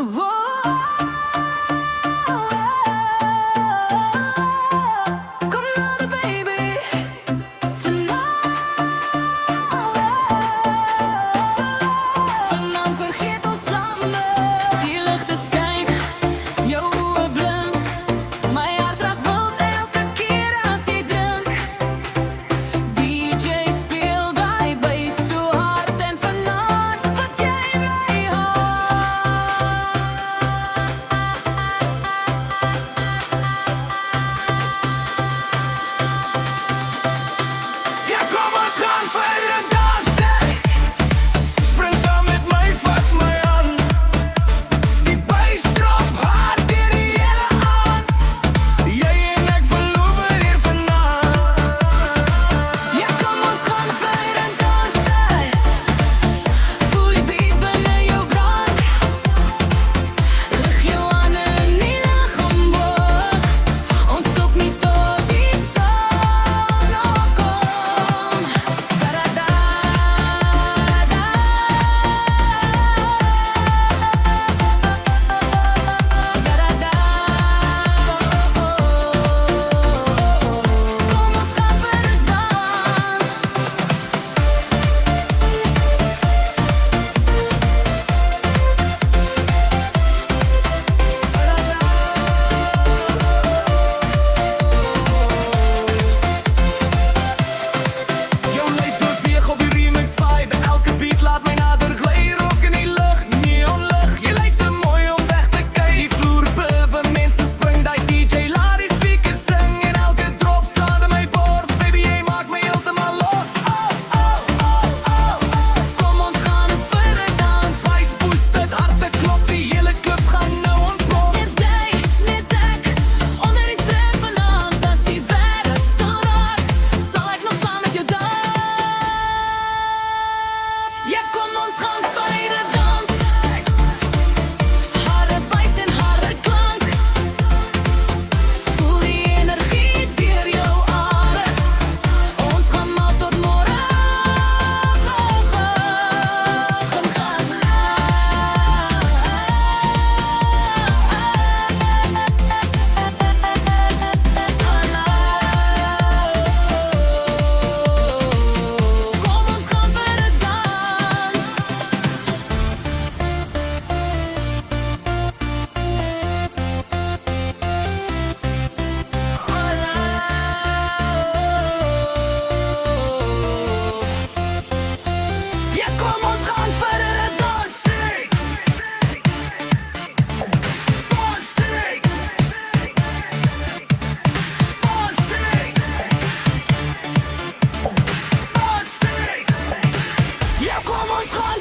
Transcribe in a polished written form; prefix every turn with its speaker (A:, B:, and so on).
A: Kom nader baby, vanavond vergeet ons samen. Die lucht is kijk, jouw ogen blank. Mijn hart raakt wild elke keer als je drinkt. DJ speelt die bass zo hard en vanavond vat jij mij hard.
B: Ja, kom ons gaan verder dansen. Spring saam met my, vat my aan. Die bass drop hard deur die hele aand. Jy en ek verloor hier vanaand.
A: Ja, kom ons gaan verder dansen. Voel die beat binne jou brand. Lig jou handen in die lug omhoog. Ontstop nie tot die son opkom. Da-da-da, da-da. Da-da-da, kom ons gaan verder dans.
B: Jou lyf beweeg op die remix vibe. Elke beat laat my nader gly. Rook in die lug, neonlig. Jy lyk te mooi om weg te kyk. Die vloer bewe, mense spring. Die DJ laat die speakers sing. En elke drop slaat in my bors. Baby, jy maak my heeltemal los. Oh, oh, oh, oh.
A: Kom ons gaan verder dans.
B: Vice boost, het harte klop. Die hele club gaan nou ontplof.
A: Net jy, net ek, onder die ster vanavond. As die wêreld stil raak, sal ek nog saam met jou dans. Ja, kom ons gaan verder dans. Harde bass en harde klank. Voel die energie deur jou are. Ons gaan mal tot môre. Kom ons gaan verder dans.
B: Ja, kom ons gaan verder dansen. Dansen. Dansen. Dansen. Ja, kom ons gaan